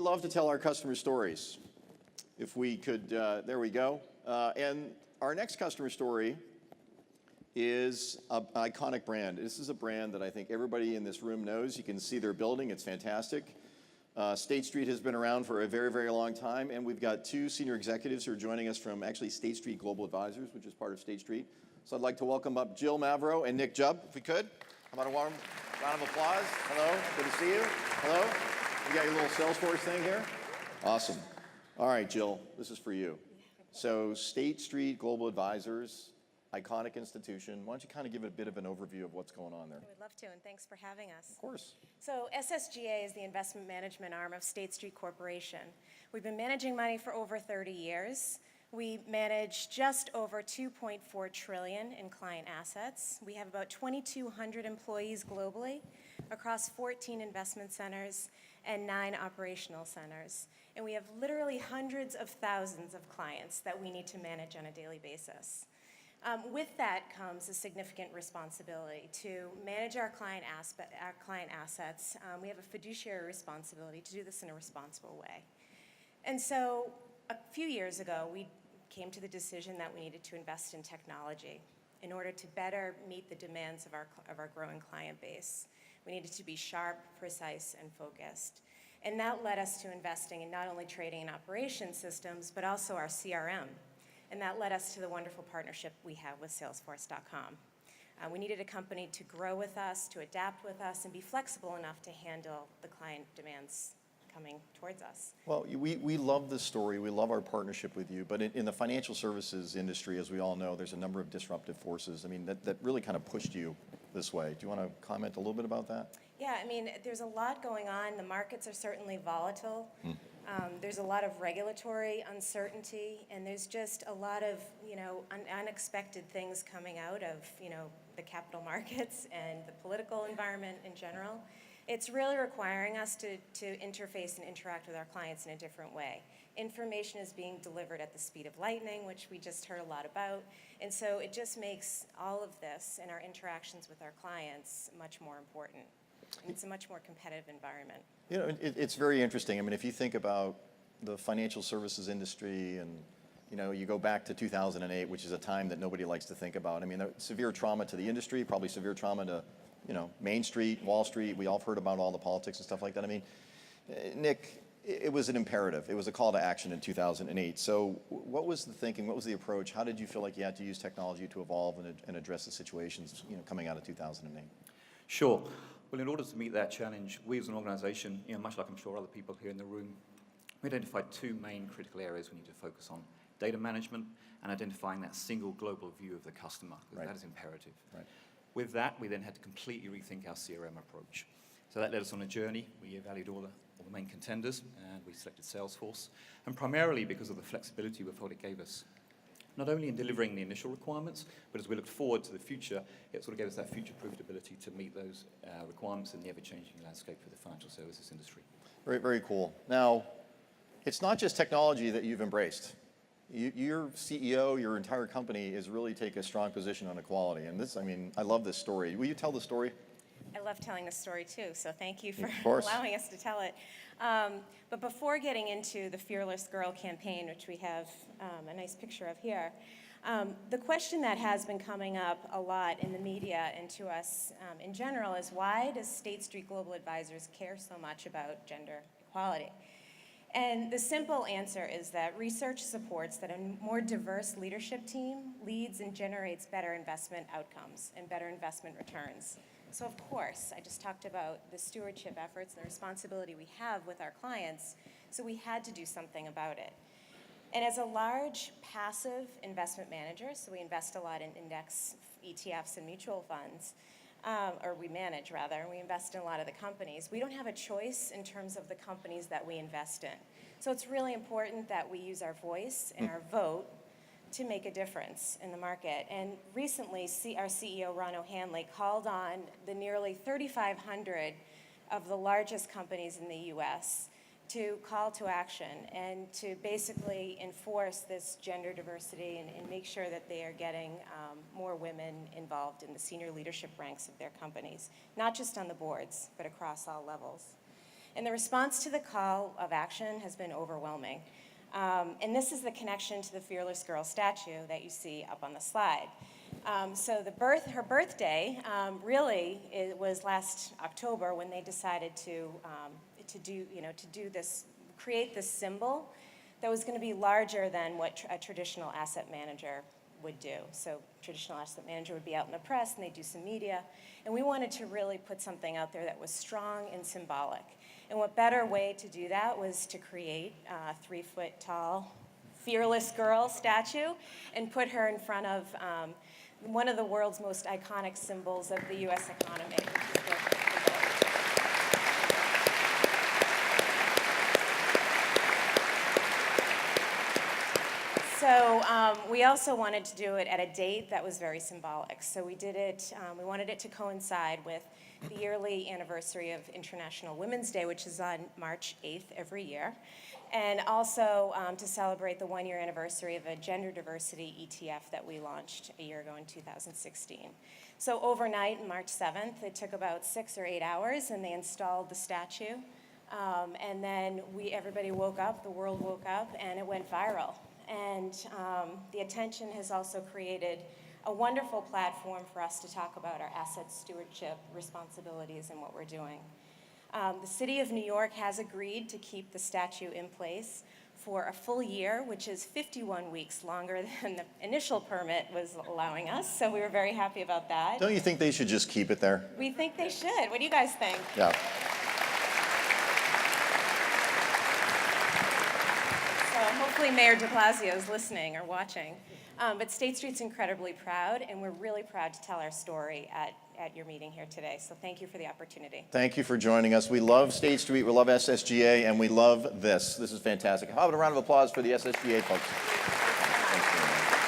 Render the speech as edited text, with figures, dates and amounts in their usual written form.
love to tell our customer stories. If we could, there we go. And our next customer story is an iconic brand. This is a brand that I think everybody in this room knows. You can see their building, it's fantastic. State Street has been around for a very, very long time, and we've got two senior executives who are joining us from actually State Street Global Advisors, which is part of State Street. So I'd like to welcome up Jill Mavro and Nick Jubb, if we could. How about a warm round of applause? Hello, good to see you. Hello. You got your little Salesforce thing here? Awesome. All right, Jill, this is for you. So State Street Global Advisors, iconic institution. Why don't you kind of give it a bit of an overview of what's going on there? I would love to, and thanks for having us. Of course. So SSGA is the investment management arm of State Street Corporation. We've been managing money for over 30 years. We manage just over $2.4 trillion in client assets. We have about 2,200 employees globally across 14 investment centers and 9 operational centers. And we have literally hundreds of thousands of clients that we need to manage on a daily basis. With that comes a significant responsibility to manage our client assets. We have a fiduciary responsibility to do this in a responsible way. And so a few years ago, we came to the decision that we needed to invest in technology in order to better meet the demands of our growing client base. We needed to be sharp, precise, and focused. And that led us to investing in not only trading and operation systems, but also our CRM. And that led us to the wonderful partnership we have with Salesforce.com. We needed a company to grow with us, to adapt with us, and be flexible enough to handle the client demands coming towards us. Well, we love this story. We love our partnership with you. But in the financial services industry, as we all know, there's a number of disruptive forces. I mean, that really kind of pushed you this way. Do you want to comment a little bit about that? Yeah, I mean, there's a lot going on. The markets are certainly volatile. There's a lot of regulatory uncertainty, and there's just a lot of, unexpected things coming out of, the capital markets and the political environment in general. It's really requiring us to interface and interact with our clients in a different way. Information is being delivered at the speed of lightning, which we just heard a lot about, and so it just makes all of this and our interactions with our clients much more important. And it's a much more competitive environment. It's very interesting. I mean, if you think about the financial services industry and, you go back to 2008, which is a time that nobody likes to think about. I mean, severe trauma to the industry, probably severe trauma to, Main Street, Wall Street. We all have heard about all the politics and stuff like that. I mean, Nick, it was an imperative. It was a call to action in 2008. So what was the thinking? What was the approach? How did you feel like you had to use technology to evolve and address the situations, coming out of 2008? Sure. Well, in order to meet that challenge, we as an organization, much like I'm sure other people here in the room, we identified 2 main critical areas we need to focus on: data management and identifying that single global view of the customer, because that is imperative. Right. With that, we then had to completely rethink our CRM approach. So that led us on a journey. We evaluated all the main contenders, and we selected Salesforce, and primarily because of the flexibility we felt it gave us, not only in delivering the initial requirements, but as we looked forward to the future, it sort of gave us that future-proofed ability to meet those requirements in the ever-changing landscape for the financial services industry. Very, very cool. Now, it's not just technology that you've embraced. Your CEO, your entire company, is really take a strong position on equality. And this, I mean, I love this story. Will you tell the story? I love telling the story too, so thank you for allowing us to tell it. But before getting into the Fearless Girl campaign, which we have a nice picture of here, the question that has been coming up a lot in the media and to us in general is, why does State Street Global Advisors care so much about gender equality? And the simple answer is that research supports that a more diverse leadership team leads and generates better investment outcomes and better investment returns. So of course, I just talked about the stewardship efforts and the responsibility we have with our clients, so we had to do something about it. And as a large passive investment manager, so we invest a lot in index ETFs and mutual funds, or we manage rather, and we invest in a lot of the companies. We don't have a choice in terms of the companies that we invest in. So it's really important that we use our voice and our vote to make a difference in the market. And recently, our CEO, Ron O'Hanley, called on the nearly 3,500 of the largest companies in the US to call to action and to basically enforce this gender diversity and make sure that they are getting more women involved in the senior leadership ranks of their companies, not just on the boards, but across all levels. And the response to the call of action has been overwhelming. And this is the connection to the Fearless Girl statue that you see up on the slide. So her birthday really was last October when they decided to create this symbol that was going to be larger than what a traditional asset manager would do. So traditional asset manager would be out in the press and they'd do some media. And we wanted to really put something out there that was strong and symbolic. And what better way to do that was to create a 3-foot-tall Fearless Girl statue and put her in front of one of the world's most iconic symbols of the U.S. economy. So we also wanted to do it at a date that was very symbolic. So we did it, we wanted it to coincide with the yearly anniversary of International Women's Day, which is on March 8th every year, and also to celebrate the 1-year anniversary of a gender diversity ETF that we launched a year ago in 2016. So overnight, March 7th, it took about 6 or 8 hours, and they installed the statue. And then everybody woke up, the world woke up, and it went viral. And the attention has also created a wonderful platform for us to talk about our asset stewardship responsibilities and what we're doing. The City of New York has agreed to keep the statue in place for a full year, which is 51 weeks longer than the initial permit was allowing us, so we were very happy about that. Don't you think they should just keep it there? We think they should. What do you guys think? Yeah. Hopefully Mayor de Blasio is listening or watching. But State Street's incredibly proud, and we're really proud to tell our story at your meeting here today. So thank you for the opportunity. Thank you for joining us. We love State Street, we love SSGA, and we love this. This is fantastic. How about a round of applause for the SSGA folks? Thanks very much.